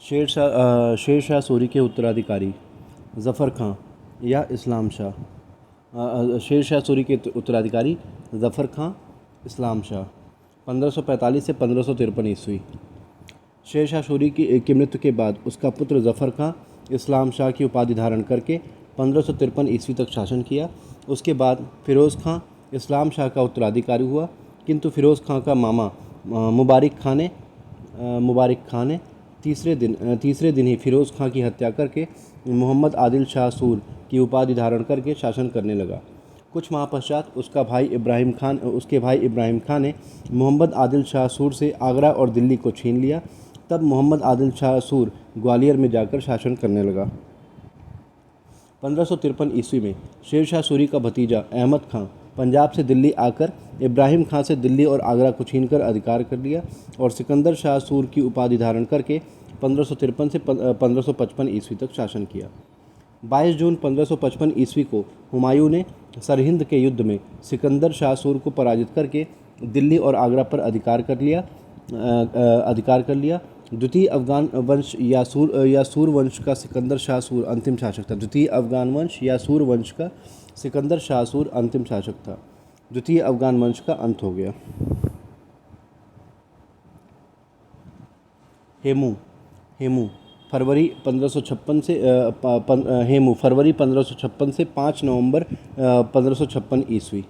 शेर शाह सूरी के उत्तराधिकारी ज़फ़र खां या इस्लाम शाह। शेर शाह सूरी के उत्तराधिकारी ज़फ़र खां, इस्लाम शाह। 1545 से 1553 ईस्वी। शेर शाह सूरी की मृत्यु के बाद उसका पुत्र ज़फ़र खां इस्लाम शाह की उपाधि धारण करके 1553 ईस्वी तक शासन किया। उसके बाद फ़िरोज़ खां इस्लाम शाह का उत्तराधिकारी हुआ, किंतु फ़िरोज़ खां का मामा मुबारिक खां ने तीसरे दिन ही फ़िरोज़ खां की हत्या करके मोहम्मद आदिल शाह सूर की उपाधि धारण करके शासन करने लगा। कुछ माह पश्चात उसके भाई इब्राहिम खान ने मोहम्मद आदिल शाह सूर से आगरा और दिल्ली को छीन लिया। तब मोहम्मद आदिल शाह सूर ग्वालियर में जाकर शासन करने लगा। 1553 ईस्वी में शेर शाह सूरी का भतीजा अहमद खां पंजाब से दिल्ली आकर इब्राहिम खां से दिल्ली और आगरा को छीनकर अधिकार कर लिया और सिकंदर शाह सूर की उपाधि धारण करके 1553 से 1555 ईस्वी तक शासन किया। 22 जून 1555 ईस्वी को हुमायूं ने सरहिंद के युद्ध में सिकंदर शाह सूर को पराजित करके दिल्ली और आगरा पर अधिकार कर लिया। द्वितीय अफ़गान वंश या सूर वंश का सिकंदर शाह सूर अंतिम शासक था। द्वितीय अफ़गान वंश या सूर वंश का सिकंदर शाह सूर अंतिम शासक था। द्वितीय अफ़गान वंश का अंत हो गया। हेमू फरवरी 1556 से हेमू फरवरी 1556 से 5 नवंबर 1556 ईस्वी।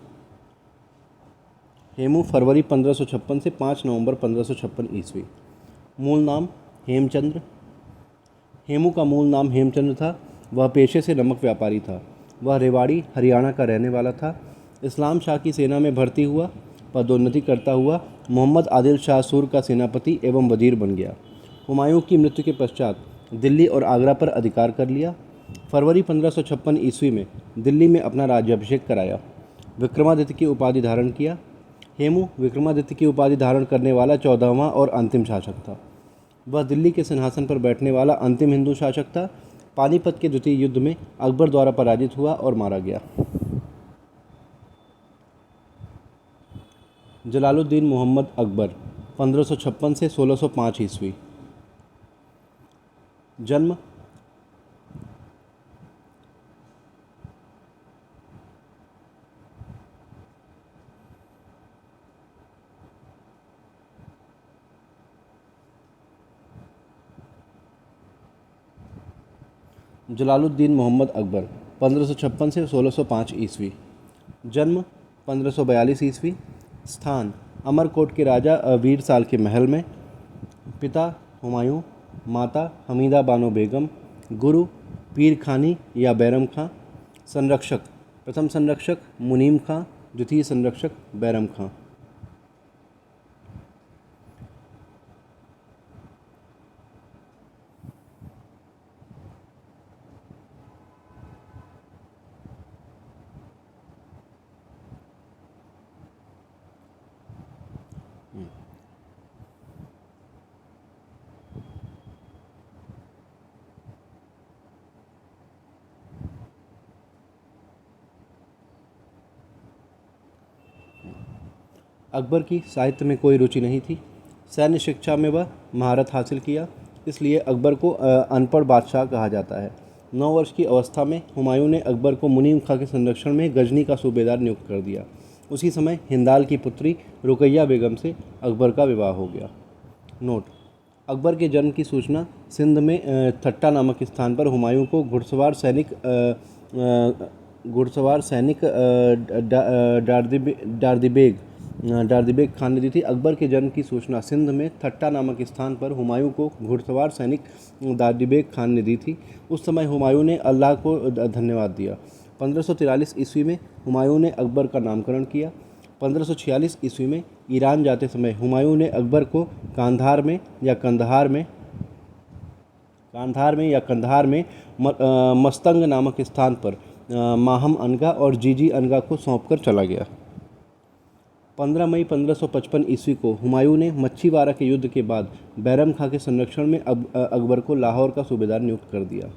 हेमू फरवरी 1556 से 5 नवंबर 1556 ईस्वी। मूल नाम हेमचंद्र। हेमू का मूल नाम हेमचंद्र था। वह पेशे से नमक व्यापारी था। वह रेवाड़ी हरियाणा का रहने वाला था। इस्लाम शाह की सेना में भर्ती हुआ। पदोन्नति करता हुआ मोहम्मद आदिल शाह सूर का सेनापति एवं वजीर बन गया। हुमायूं की मृत्यु के पश्चात दिल्ली और आगरा पर अधिकार कर लिया। फरवरी 1556 ईस्वी में दिल्ली में अपना राज्याभिषेक कराया। विक्रमादित्य की उपाधि धारण किया। हेमू विक्रमादित्य की उपाधि धारण करने वाला 14वां और अंतिम शासक था। वह दिल्ली के सिंहासन पर बैठने वाला अंतिम हिंदू शासक था। पानीपत के द्वितीय युद्ध में अकबर द्वारा पराजित हुआ और मारा गया। जलालुद्दीन मोहम्मद अकबर 1556 से 1605 ईस्वी। जन्म जलालुद्दीन मोहम्मद अकबर 1556 से 1605 ईस्वी। जन्म 1542 ईस्वी। स्थान अमरकोट के राजा वीरसाल के महल में। पिता हुमायूं, माता हमीदा बानो बेगम। गुरु पीर खानी या बैरम खां। संरक्षक प्रथम संरक्षक मुनीम खां, द्वितीय संरक्षक बैरम खां। अकबर की साहित्य में कोई रुचि नहीं थी। सैन्य शिक्षा में वह महारत हासिल किया, इसलिए अकबर को अनपढ़ बादशाह कहा जाता है। 9 वर्ष की अवस्था में हुमायूं ने अकबर को मुनीम खां के संरक्षण में गजनी का सूबेदार नियुक्त कर दिया। उसी समय हिंदाल की पुत्री रुकैया बेगम से अकबर का विवाह हो गया। नोट: अकबर के जन्म की सूचना सिंध में थट्टा नामक स्थान पर हुमायूं को घुड़सवार सैनिक डारदिबेग खान ने दी थी। अकबर के जन्म की सूचना सिंध में थट्टा नामक स्थान पर हुमायूं को घुड़सवार सैनिक दारदिबेग खान ने दी थी। उस समय हुमायूं ने अल्लाह को धन्यवाद दिया। 1543 ईस्वी में हुमायूं ने अकबर का नामकरण किया। 1546 ईस्वी में ईरान जाते समय हुमायूं ने अकबर को कांधार में या कंधार में मस्तंग नामक स्थान पर माहम अनगा और जीजी अनगा को सौंपकर चला गया। 15 मई 1555 ईस्वी को हुमायूं ने मच्छीवाड़ा के युद्ध के बाद बैरम खां के संरक्षण में अकबर को लाहौर का सूबेदार नियुक्त कर दिया।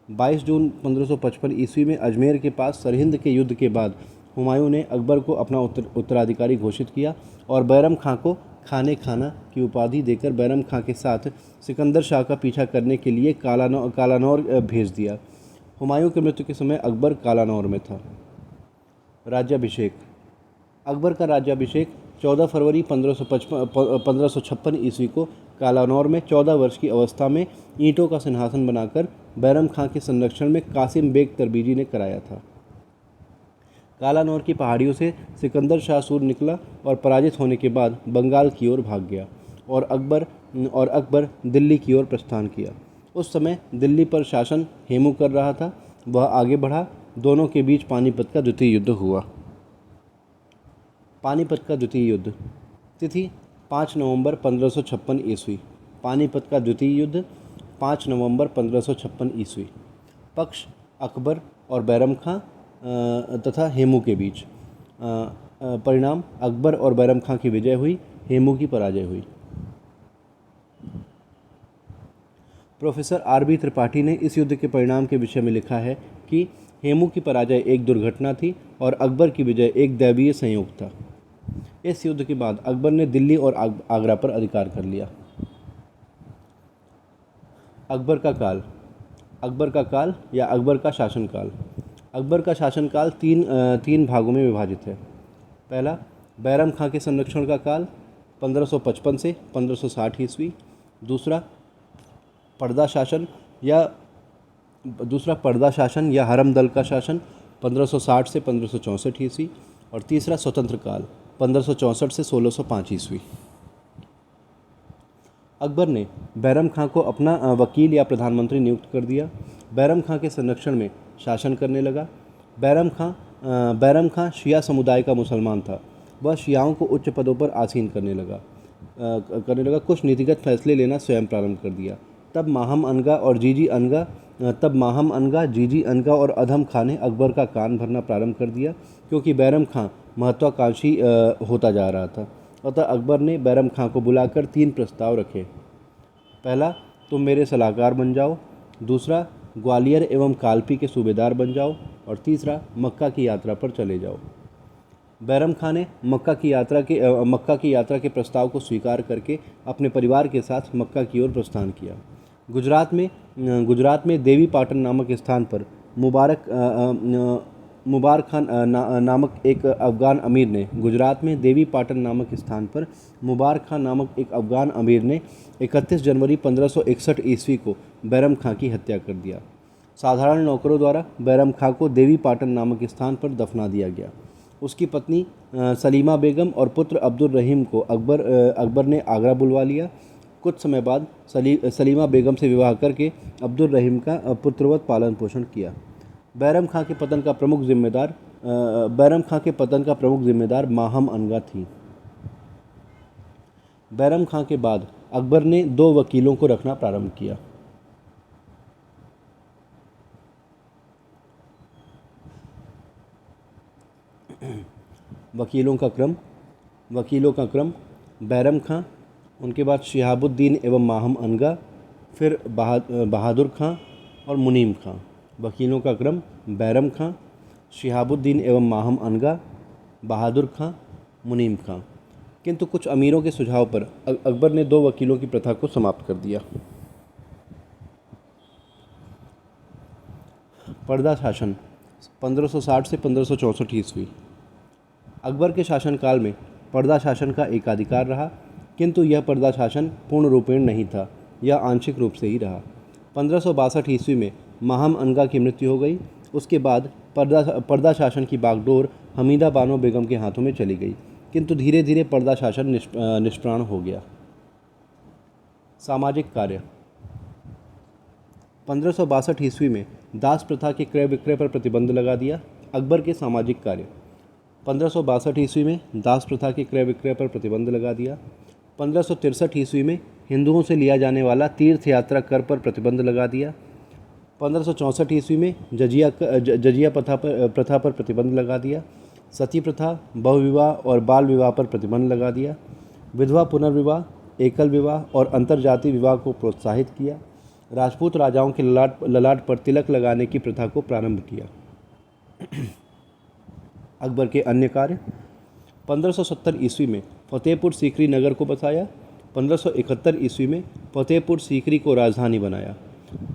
22 जून 1555 ईस्वी में अजमेर के पास सरहिंद के युद्ध के बाद हुमायूं ने अकबर को अपना उत्तराधिकारी घोषित किया और बैरम खां को खाने खाना की उपाधि देकर बैरम खां के साथ सिकंदर शाह का पीछा करने के लिए कालानौर भेज दिया। हुमायूं की मृत्यु के समय अकबर कालानौर में था। राज्याभिषेक। अकबर का राज्याभिषेक 14 फरवरी 1556 ईस्वी को कालानौर में 14 वर्ष की अवस्था में ईंटों का सिंहासन बनाकर बैरम खां के संरक्षण में कासिम बेग तरबीजी ने कराया था। कालानौर की पहाड़ियों से सिकंदर शाह सूर निकला और पराजित होने के बाद बंगाल की ओर भाग गया और अकबर दिल्ली की ओर प्रस्थान किया। उस समय दिल्ली पर शासन हेमू कर रहा था। वह आगे बढ़ा। दोनों के बीच पानीपत का द्वितीय युद्ध हुआ। पानीपत का द्वितीय युद्ध। तिथि 5 नवंबर 1556 ईस्वी। पानीपत का द्वितीय युद्ध 5 नवंबर 1556 ईस्वी। पक्ष अकबर और बैरम खां तथा हेमू के बीच। परिणाम अकबर और बैरम खां की विजय हुई, हेमू की पराजय हुई। Professor RB. त्रिपाठी ने इस युद्ध के परिणाम के विषय में लिखा है कि हेमू की पराजय एक दुर्घटना थी और अकबर की विजय एक दैवीय संयोग था। इस युद्ध के बाद अकबर ने दिल्ली और आगरा पर अधिकार कर लिया। अकबर का काल। अकबर का काल या अकबर का शासनकाल। अकबर का शासनकाल तीन भागों में विभाजित है। पहला, बैरम खां के संरक्षण का काल 1555 से 1560 ईस्वी। दूसरा, पर्दा शासन या हरम दल का शासन 1560 से 1564 ईस्वी। और तीसरा, स्वतंत्र काल 1564 से 1605 ईस्वी। अकबर ने बैरम खां को अपना वकील या प्रधानमंत्री नियुक्त कर दिया। बैरम खां के संरक्षण में शासन करने लगा। बैरम खां शिया समुदाय का मुसलमान था। वह शियाओं को उच्च पदों पर आसीन करने लगा। कुछ नीतिगत फैसले लेना स्वयं प्रारंभ कर दिया। तब माहम अनगा, जीजी अनगा और अधम खां ने अकबर का कान भरना प्रारंभ कर दिया, क्योंकि बैरम खां महत्वाकांक्षी होता जा रहा था। अतः अकबर ने बैरम खां को बुलाकर 3 प्रस्ताव रखे। पहला, तुम मेरे सलाहकार बन जाओ। दूसरा, ग्वालियर एवं कालपी के सूबेदार बन जाओ। और तीसरा, मक्का की यात्रा पर चले जाओ। बैरम खां ने मक्का की यात्रा के प्रस्ताव को स्वीकार करके अपने परिवार के साथ मक्का की ओर प्रस्थान किया। गुजरात में देवी पाटन नामक स्थान पर मुबारक खान नामक एक अफगान अमीर ने 31 जनवरी 1561 ईस्वी को बैरम खां की हत्या कर दिया। साधारण नौकरों द्वारा बैरम खां को देवी पाटन नामक स्थान पर दफना दिया गया। उसकी पत्नी सलीमा बेगम और पुत्र अब्दुल रहीम को अकबर ने आगरा बुलवा लिया। कुछ समय बाद सलीमा बेगम से विवाह करके अब्दुल रहीम का पुत्रवत पालन पोषण किया। बैरम खां के पतन का प्रमुख जिम्मेदार माहम अनगा थी। बैरम खां के बाद अकबर ने 2 वकीलों को रखना प्रारंभ किया। वकीलों का क्रम बैरम खां, उनके बाद शिहाबुद्दीन एवं माहम अनगा, फिर बहादुर खां और मुनीम खां। वकीलों का क्रम बैरम खां, शिहाबुद्दीन एवं माहम अनगा, बहादुर खां, मुनीम खां। किंतु कुछ अमीरों के सुझाव पर अकबर ने 2 वकीलों की प्रथा को समाप्त कर दिया। पर्दा शासन 1560 से 1564 ईस्वी। अकबर के शासनकाल में पर्दा शासन का एकाधिकार रहा, किंतु यह पर्दा शासन पूर्ण रूपेण नहीं था, यह आंशिक रूप से ही रहा। 1562 ईस्वी में माहम अनगा की मृत्यु हो गई। उसके बाद पर्दा शासन की बागडोर हमीदा बानो बेगम के हाथों में चली गई, किंतु धीरे धीरे पर्दा शासन निष्प्राण हो गया। सामाजिक कार्य 1562 ईस्वी में दास प्रथा के क्रय विक्रय पर प्रतिबंध लगा दिया। अकबर के सामाजिक कार्य 1562 ईस्वी में दास प्रथा के क्रय विक्रय पर प्रतिबंध लगा दिया। 1563 ईस्वी में हिंदुओं से लिया जाने वाला तीर्थ यात्रा कर पर प्रतिबंध लगा दिया। 1564 ईस्वी में जजिया प्रथा पर प्रतिबंध लगा दिया। सती प्रथा, बहुविवाह और बाल विवाह पर प्रतिबंध लगा दिया। विधवा पुनर्विवाह, एकल विवाह और अंतर्जातीय विवाह को प्रोत्साहित किया। राजपूत राजाओं के ललाट पर तिलक लगाने की प्रथा को प्रारंभ किया। अकबर के अन्य कार्य: 1570 ईस्वी में फतेहपुर सीकरी नगर को बसाया। 1571 ईस्वी में फतेहपुर सीकरी को राजधानी बनाया।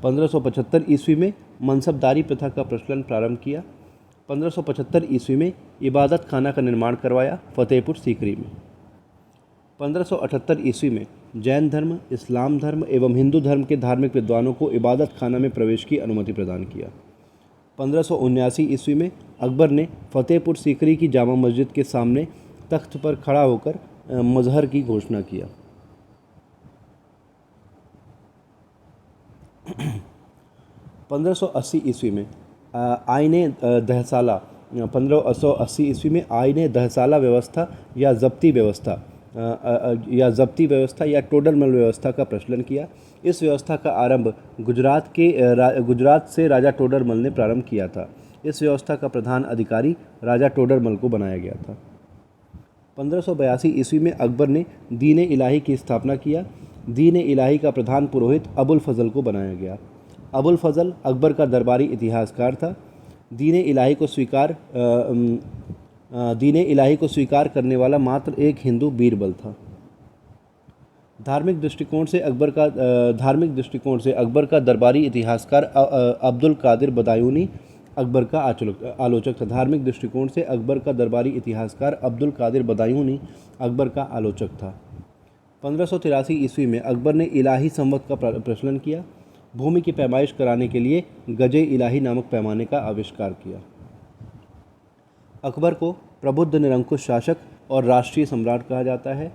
1575 ईस्वी में मनसबदारी प्रथा का प्रचलन प्रारंभ किया। 1575 ईस्वी में इबादत खाना का निर्माण करवाया फतेहपुर सीकरी में। 1578 ईस्वी में जैन धर्म, इस्लाम धर्म एवं हिंदू धर्म के धार्मिक विद्वानों को इबादत खाना में प्रवेश की अनुमति प्रदान किया। 1579 ईस्वी में अकबर ने फतेहपुर सीकरी की जामा मस्जिद के सामने तख्त पर खड़ा होकर मजहर की घोषणा किया। 1580 ईस्वी में आईने दहसाला 1580 ईस्वी में आईने दहसाला व्यवस्था या ज़ब्ती व्यवस्था या टोडरमल व्यवस्था का प्रचलन किया। इस व्यवस्था का आरंभ गुजरात से राजा टोडरमल ने प्रारंभ किया था। इस व्यवस्था का प्रधान अधिकारी राजा टोडरमल को बनाया गया था। 1582 ईस्वी में अकबर ने दीन इलाही की स्थापना किया। दीन इलाही का प्रधान पुरोहित अबुल फजल को बनाया गया। अबुल फजल अकबर का दरबारी इतिहासकार था। दीन इलाही को स्वीकार करने वाला मात्र एक हिंदू बीरबल था। धार्मिक दृष्टिकोण से अकबर का दरबारी इतिहासकार अब्दुल कादिर बदायूनी अकबर का आलोचक था। धार्मिक दृष्टिकोण से अकबर का दरबारी इतिहासकार अब्दुल कादिर बदायूनी अकबर का आलोचक था। 1583 ईस्वी में अकबर ने इलाही संवत का प्रचलन किया। भूमि की पैमाइश कराने के लिए गजे इलाही नामक पैमाने का आविष्कार किया। अकबर को प्रबुद्ध निरंकुश शासक और राष्ट्रीय सम्राट कहा जाता है।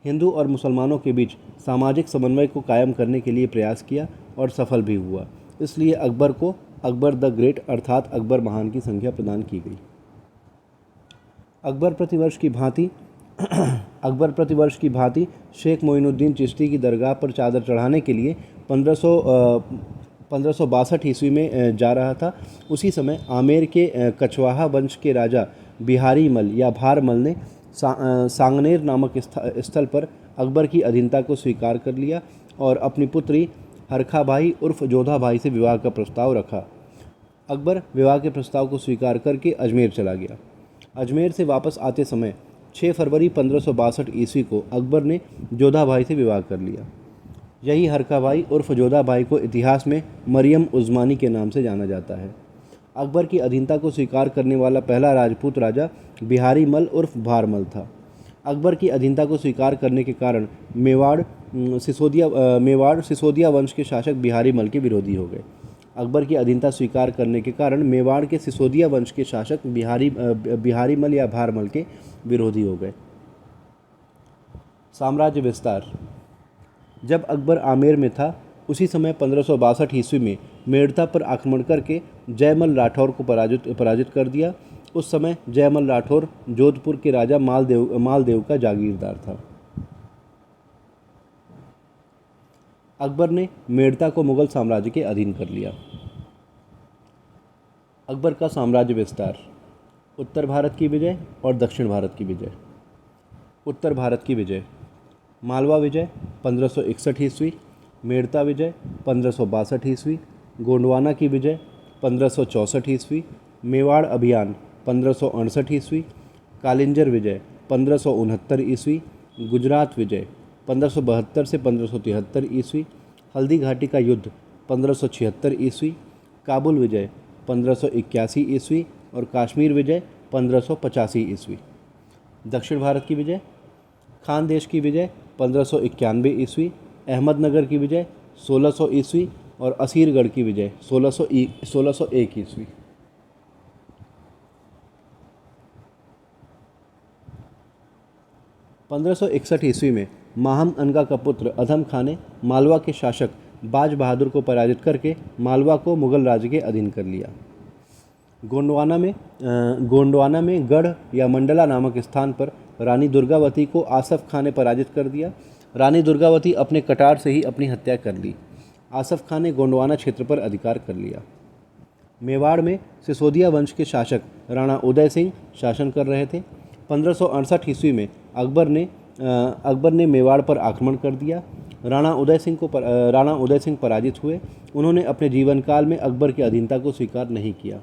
हिंदू और मुसलमानों के बीच सामाजिक समन्वय को कायम करने के लिए प्रयास किया और सफल भी हुआ। इसलिए अकबर को अकबर द ग्रेट अर्थात अकबर महान की संज्ञा प्रदान की गई। अकबर प्रतिवर्ष की भांति शेख मोइनुद्दीन चिश्ती की दरगाह पर चादर चढ़ाने के लिए 1562 ईस्वी में जा रहा था। उसी समय आमेर के कछवाहा वंश के राजा बिहारी मल या भारमल ने सांगनेर नामक स्थल पर अकबर की अधीनता को स्वीकार कर लिया और अपनी पुत्री हरखा भाई उर्फ जोधा भाई से विवाह का प्रस्ताव रखा। अकबर विवाह के प्रस्ताव को स्वीकार करके अजमेर चला गया। अजमेर से वापस आते समय 6 फरवरी 1562 ईस्वी को अकबर ने जोधा भाई से विवाह कर लिया। यही हरखा भाई उर्फ जोधा भाई को इतिहास में मरियम उज़्मानी के नाम से जाना जाता है। अकबर की अधीनता को स्वीकार करने वाला पहला राजपूत राजा बिहारी मल उर्फ भारमल था। अकबर की अधीनता को स्वीकार करने के कारण मेवाड़ सिसोदिया वंश के शासक बिहारी मल के विरोधी हो गए। अकबर की अधीनता स्वीकार करने के कारण मेवाड़ के सिसोदिया वंश के शासक बिहारी मल या भारमल के विरोधी हो गए। साम्राज्य विस्तार। जब अकबर आमेर में था उसी समय 1562 ईस्वी में मेड़ता पर आक्रमण करके जयमल राठौर को पराजित कर दिया। उस समय जयमल राठौर जोधपुर के राजा मालदेव का जागीरदार था। अकबर ने मेड़ता को मुगल साम्राज्य के अधीन कर लिया। अकबर का साम्राज्य विस्तार। उत्तर भारत की विजय और दक्षिण भारत की विजय। उत्तर भारत की विजय। मालवा विजय 1561 ईस्वी, मेड़ता विजय 1562 ईस्वी, गोंडवाना की विजय 1564 ईस्वी, मेवाड़ अभियान 1568 ईस्वी, कालिंजर विजय 1569 ईस्वी, गुजरात विजय 1572 से 1573 ईस्वी, हल्दी घाटी का युद्ध 1576 ईस्वी, काबुल विजय 1581 ईस्वी और कश्मीर विजय 1585 ईस्वी। दक्षिण भारत की विजय। खानदेश की विजय 1591 ईस्वी, अहमदनगर की विजय 1600 ईस्वी और असीरगढ़ की विजय 1601 ईस्वी। 1561 ईस्वी में माहम अनगा का पुत्र अधम खान ने मालवा के शासक बाज बहादुर को पराजित करके मालवा को मुगल राज्य के अधीन कर लिया। गोंडवाना में गढ़ या मंडला नामक स्थान पर रानी दुर्गावती को आसफ खान ने पराजित कर दिया। रानी दुर्गावती अपने कटार से ही अपनी हत्या कर ली। आसफ खान ने गोंडवाना क्षेत्र पर अधिकार कर लिया। मेवाड़ में सिसोदिया वंश के शासक राणा उदय सिंह शासन कर रहे थे। 1568 ईस्वी में अकबर ने मेवाड़ पर आक्रमण कर दिया। राणा उदय सिंह पराजित हुए। उन्होंने अपने जीवन काल में अकबर की अधीनता को स्वीकार नहीं किया।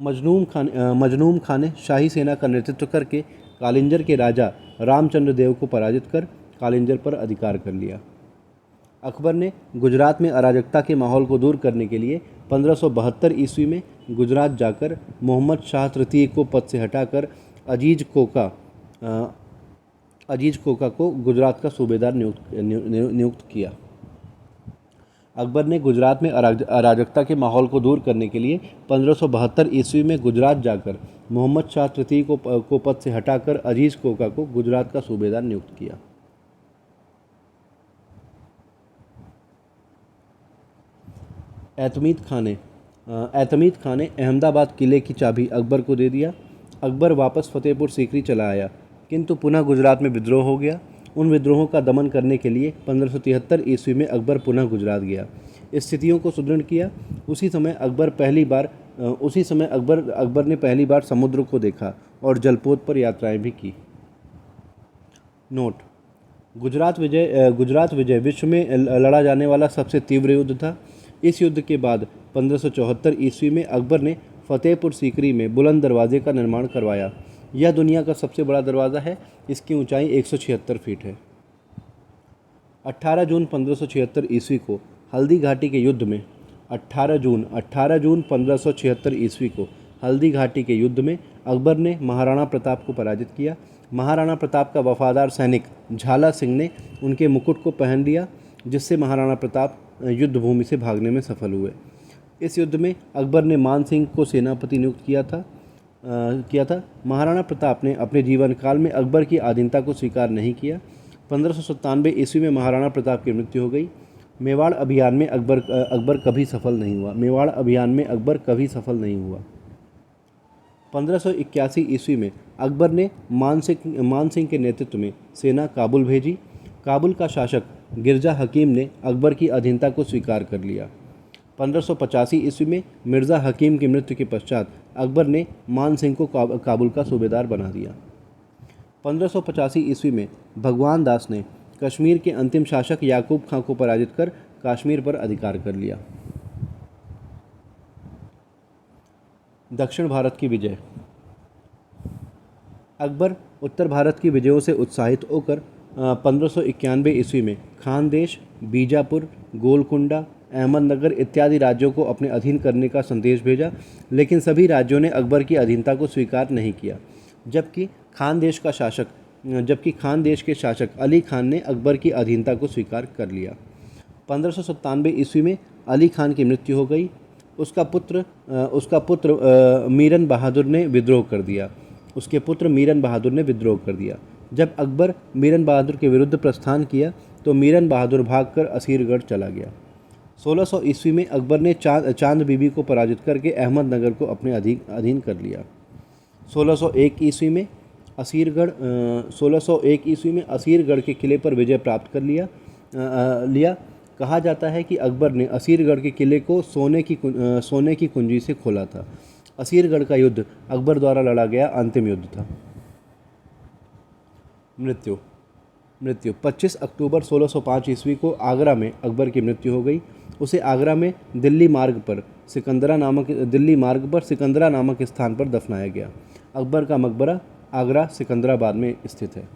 मजनूम खान ने शाही सेना का नेतृत्व करके कालिंजर के राजा रामचंद्र देव को पराजित कर कालिंजर पर अधिकार कर लिया। अकबर ने गुजरात में अराजकता के माहौल को दूर करने के लिए 1572 ईस्वी में गुजरात जाकर मोहम्मद शाह तृतीय को पद से हटाकर अजीज कोका को गुजरात का सूबेदार नियुक्त किया। अकबर ने गुजरात में अराजकता के माहौल को दूर करने के लिए 1572 ईस्वी में गुजरात जाकर मोहम्मद शाह तृतीय को पद से हटाकर अजीज कोका को गुजरात का सूबेदार नियुक्त किया। एतमीद खान ने अहमदाबाद किले की चाबी अकबर को दे दिया। अकबर वापस फतेहपुर सीकरी चला आया, किंतु पुनः गुजरात में विद्रोह हो गया। उन विद्रोहों का दमन करने के लिए 1573 ईस्वी में अकबर पुनः गुजरात गया, स्थितियों को सुदृढ़ किया। उसी समय अकबर ने पहली बार समुद्र को देखा और जलपोत पर यात्राएं भी की। नोट: गुजरात विजय विश्व में लड़ा जाने वाला सबसे तीव्र युद्ध था। इस युद्ध के बाद 1574 ईस्वी में अकबर ने फतेहपुर सीकरी में बुलंद दरवाजे का निर्माण करवाया। यह दुनिया का सबसे बड़ा दरवाज़ा है। इसकी ऊंचाई 176 फीट है। 18 जून 1576 ईस्वी को हल्दी घाटी के युद्ध में 18 जून 1576 ईस्वी को हल्दी घाटी के युद्ध में अकबर ने महाराणा प्रताप को पराजित किया। महाराणा प्रताप का वफादार सैनिक झाला सिंह ने उनके मुकुट को पहन लिया, जिससे महाराणा प्रताप युद्ध भूमि से भागने में सफल हुए। इस युद्ध में अकबर ने मान सिंह को सेनापति नियुक्त किया था। महाराणा प्रताप ने अपने जीवन काल में अकबर की अधीनता को स्वीकार नहीं किया। 1597 ईस्वी में महाराणा प्रताप की मृत्यु हो गई। मेवाड़ अभियान में अकबर कभी सफल नहीं हुआ। 1581 ईस्वी में अकबर ने मान सिंह के नेतृत्व में सेना काबुल भेजी। काबुल का शासक गिरजा हकीम ने अकबर की अधीनता को स्वीकार कर लिया। 1585 ईस्वी में मिर्ज़ा हकीम की मृत्यु के पश्चात अकबर ने मान सिंह को काबुल का सूबेदार बना दिया। 1585 ईस्वी में भगवान दास ने कश्मीर के अंतिम शासक याकूब खां को पराजित कर कश्मीर पर अधिकार कर लिया। दक्षिण भारत की विजय। अकबर उत्तर भारत की विजयों से उत्साहित होकर 1591 ईस्वी में खानदेश, बीजापुर, गोलकुंडा, अहमदनगर इत्यादि राज्यों को अपने अधीन करने का संदेश भेजा, लेकिन सभी राज्यों ने अकबर की अधीनता को स्वीकार नहीं किया। जबकि खानदेश के शासक अली खान ने अकबर की अधीनता को स्वीकार कर लिया। 1597 ईस्वी में अली खान की मृत्यु हो गई। उसका पुत्र मीरन बहादुर ने विद्रोह कर दिया। जब अकबर मीरन बहादुर के विरुद्ध प्रस्थान किया तो मीरन बहादुर भागकर असीरगढ़ चला गया। 1600 ईस्वी में अकबर ने चांद बीबी को पराजित करके अहमदनगर को अपने अधीन कर लिया। 1601 ईस्वी में असीरगढ़ के किले पर विजय प्राप्त कर लिया। कहा जाता है कि अकबर ने असीरगढ़ के किले को सोने की कुंजी से खोला था। असीरगढ़ का युद्ध अकबर द्वारा लड़ा गया अंतिम युद्ध था। मृत्यु 25 अक्टूबर 1605 ईस्वी को आगरा में अकबर की मृत्यु हो गई। उसे आगरा में दिल्ली मार्ग पर सिकंदरा नामक स्थान पर दफनाया गया। अकबर का मकबरा आगरा सिकंदराबाद में स्थित है।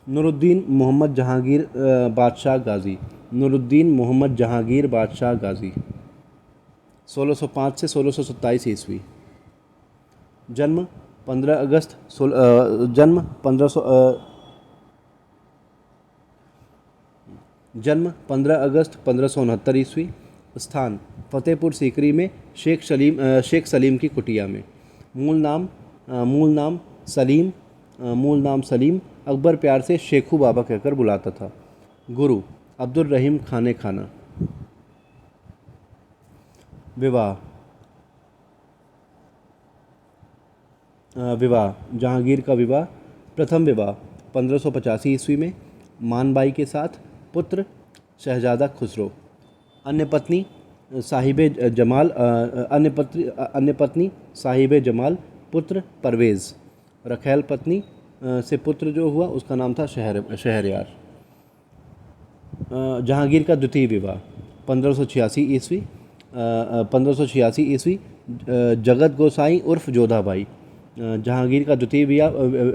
नूरुद्दीन मोहम्मद जहांगीर बादशाह गाजी 1605 से 1627 ईस्वी। जन्म 15 अगस्त 1569 ईस्वी। स्थान फतेहपुर सीकरी में शेख सलीम की कुटिया में। मूल नाम सलीम। अकबर प्यार से शेखू बाबा कहकर बुलाता था। गुरु अब्दुल रहीम खाने खाना। विवाह जहांगीर का विवाह। प्रथम विवाह 1585 ईस्वी में मानबाई के साथ। पुत्र शहजादा खुसरो। अन्य पत्नी साहिब जमाल। पुत्र परवेज़। रखैल पत्नी से पुत्र जो हुआ उसका नाम था शहरयार। जहांगीर का द्वितीय विवाह 1586 ईस्वी 1586 ईस्वी जगत गोसाई उर्फ जोधाबाई। जहांगीर का द्वितीय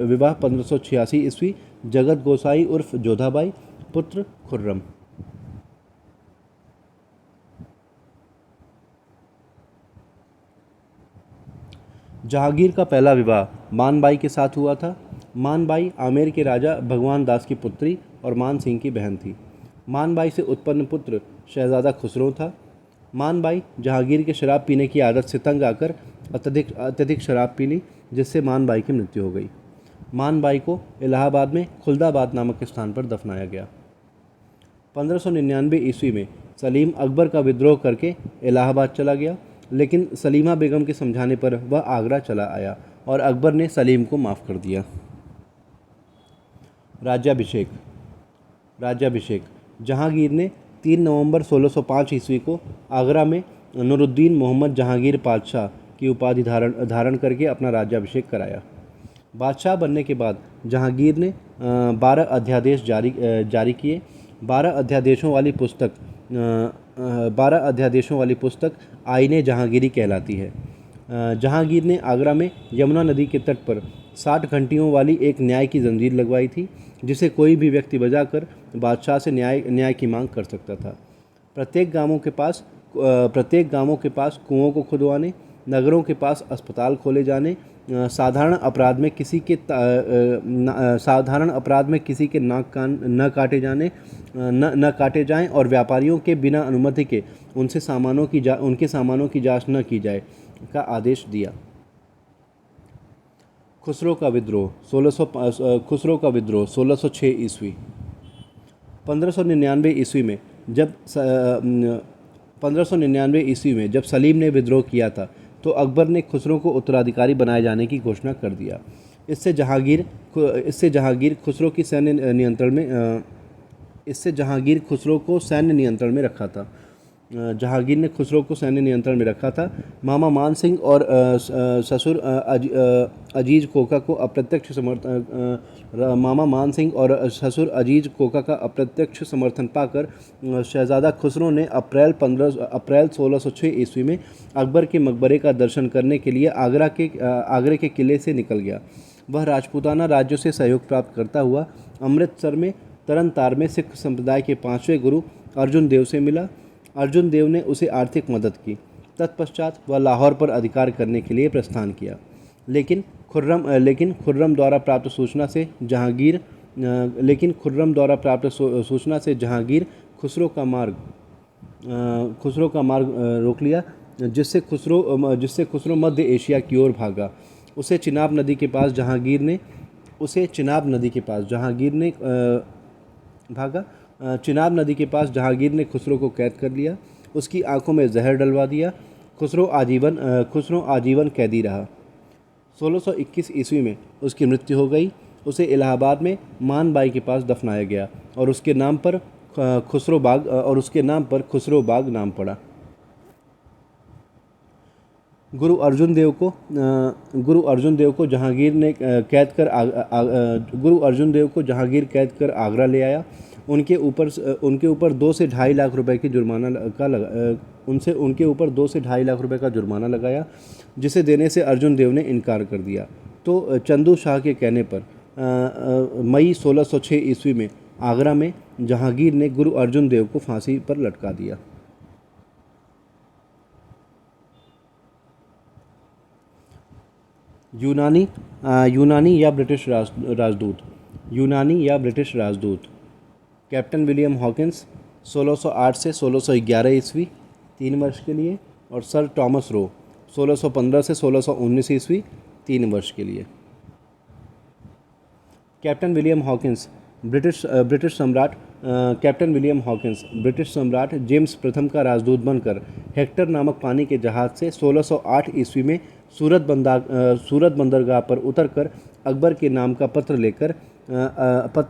विवाह 1586 ईस्वी जगत गोसाई उर्फ जोधाबाई, पुत्र खुर्रम। जहांगीर का पहला विवाह मानबाई के साथ हुआ था। मानबाई आमेर के राजा भगवान दास की पुत्री और मान सिंह की बहन थी। मानबाई से उत्पन्न पुत्र शहजादा खुसरो था। मानबाई जहांगीर के शराब पीने की आदत से तंग आकर अत्यधिक शराब पी ली, जिससे मानबाई की मृत्यु हो गई। मानबाई को इलाहाबाद में खुलदाबाद नामक स्थान पर दफनाया गया। 1599 ईस्वी में सलीम अकबर का विद्रोह करके इलाहाबाद चला गया, लेकिन सलीमा बेगम के समझाने पर वह आगरा चला आया और अकबर ने सलीम को माफ़ कर दिया। राज्याभिषेक। जहांगीर ने 3 नवंबर 1605 ईस्वी को आगरा में नूरुद्दीन मोहम्मद जहांगीर बादशाह की उपाधि धारण करके अपना राज्याभिषेक कराया। बादशाह बनने के बाद जहांगीर ने 12 अध्यादेश जारी किए। 12 अध्यादेशों वाली पुस्तक आईने जहांगीरी कहलाती है। जहांगीर ने आगरा में यमुना नदी के तट पर 60 घंटियों वाली एक न्याय की जंजीर लगवाई थी, जिसे कोई भी व्यक्ति बजाकर बादशाह से न्याय की मांग कर सकता था। प्रत्येक गांवों के पास कुओं को खुदवाने, नगरों के पास अस्पताल खोले जाने, साधारण अपराध में किसी के नाक कान न काटे जाएं और व्यापारियों के बिना अनुमति के उनके सामानों की जांच न की जाए का आदेश दिया। खुसरो का विद्रोह 1606 ईस्वी। 1599 ईस्वी में जब सलीम ने विद्रोह किया था, तो अकबर ने खुसरो को उत्तराधिकारी बनाए जाने की घोषणा कर दिया। इससे जहांगीर खुसरो को सैन्य नियंत्रण में रखा था। जहांगीर ने खुसरो को सैन्य नियंत्रण में रखा था। मामा मान सिंह और ससुर अजीज कोका का अप्रत्यक्ष समर्थन पाकर शहजादा खुसरो ने अप्रैल 1606 ईस्वी में अकबर के मकबरे का दर्शन करने के लिए आगरे के किले से निकल गया। वह राजपूताना राज्यों से सहयोग प्राप्त करता हुआ अमृतसर में तरन तार में सिख संप्रदाय के 5वें गुरु अर्जुन देव से मिला। अर्जुन देव ने उसे आर्थिक मदद की। तत्पश्चात वह लाहौर पर अधिकार करने के लिए प्रस्थान किया, लेकिन खुर्रम द्वारा प्राप्त सूचना से जहांगीर खुसरो का मार्ग रोक लिया, जिससे खुसरो मध्य एशिया की ओर भागा। चिनाब नदी के पास जहांगीर ने खुसरो को कैद कर लिया, उसकी आंखों में जहर डलवा दिया। खुसरो आजीवन कैदी रहा। 1621 ईस्वी में उसकी मृत्यु हो गई। उसे इलाहाबाद में मानबाई के पास दफनाया गया और उसके नाम पर खुसरो बाग नाम पड़ा। गुरु अर्जुन देव को जहांगीर कैद कर आगरा ले आया। उनके ऊपर 2 से 2.5 लाख रुपए की जुर्माना लगाया, जिसे देने से अर्जुन देव ने इनकार कर दिया। तो चंदू शाह के कहने पर मई 1606 ईस्वी में आगरा में जहांगीर ने गुरु अर्जुन देव को फांसी पर लटका दिया। यूनानी या ब्रिटिश राजदूत। कैप्टन विलियम हॉकिंस 1608 से 1611 ईस्वी 3 वर्ष के लिए, और सर टॉमस रो 1615 से 1619 ईस्वी 3 वर्ष के लिए। कैप्टन विलियम हॉकिंस ब्रिटिश सम्राट जेम्स प्रथम का राजदूत बनकर हेक्टर नामक पानी के जहाज़ से 1608 ईस्वी में सूरत बंदरगाह पर उतरकर अकबर के नाम का पत्र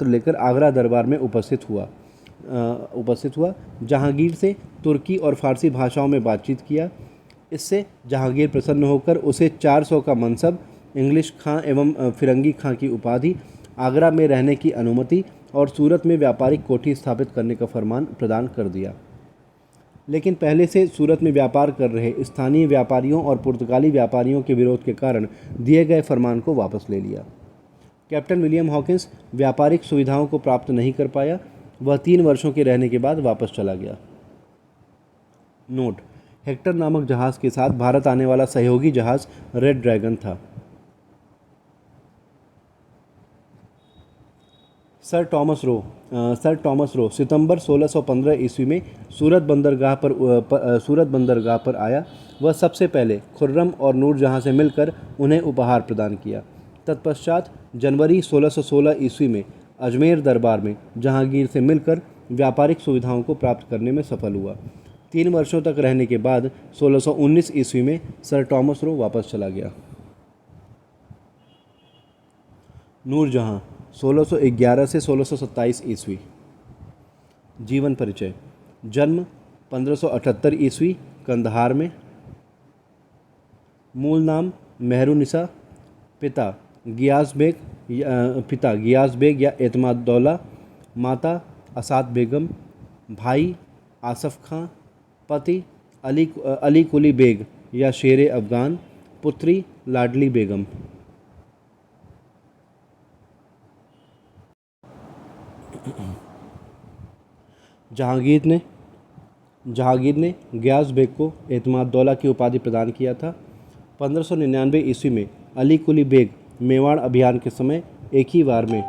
लेकर आगरा दरबार में उपस्थित हुआ। जहांगीर से तुर्की और फारसी भाषाओं में बातचीत किया। इससे जहांगीर प्रसन्न होकर उसे 400 का मनसब, इंग्लिश खां एवं फिरंगी खां की उपाधि, आगरा में रहने की अनुमति और सूरत में व्यापारिक कोठी स्थापित करने का फरमान प्रदान कर दिया। लेकिन पहले से सूरत में व्यापार कर रहे स्थानीय व्यापारियों और पुर्तगाली व्यापारियों के विरोध के कारण दिए गए फरमान को वापस ले लिया। कैप्टन विलियम हॉकिंस व्यापारिक सुविधाओं को प्राप्त नहीं कर पाया। वह 3 वर्षों के रहने के बाद वापस चला गया। नोट: हेक्टर नामक जहाज़ के साथ भारत आने वाला सहयोगी जहाज़ रेड ड्रैगन था। सर टॉमस रो सितंबर 1615 ईस्वी में सूरत बंदरगाह पर आया। वह सबसे पहले खुर्रम और नूरजहाँ से मिलकर उन्हें उपहार प्रदान किया। तत्पश्चात जनवरी 1616 ईस्वी में अजमेर दरबार में जहांगीर से मिलकर व्यापारिक सुविधाओं को प्राप्त करने में सफल हुआ। 3 वर्षों तक रहने के बाद 1619 ईस्वी में सर टॉमस रो वापस चला गया। नूरजहाँ 1611 से 1627 ईस्वी। जीवन परिचय: जन्म 1578 ईस्वी कंदहार में। मूल नाम मेहरुनिसा। पिता गियास बेग या एतमादुद्दौला। माता असाद बेगम। भाई आसफ खां। पति अली कुली बेग या शेर अफ़गान। पुत्री लाडली बेगम। जहांगीर ने गियास बेग को एतमादुद्दौला की उपाधि प्रदान किया था। 1599 ईस्वी में अली कुली बेग मेवाड़ अभियान के समय एक ही बार में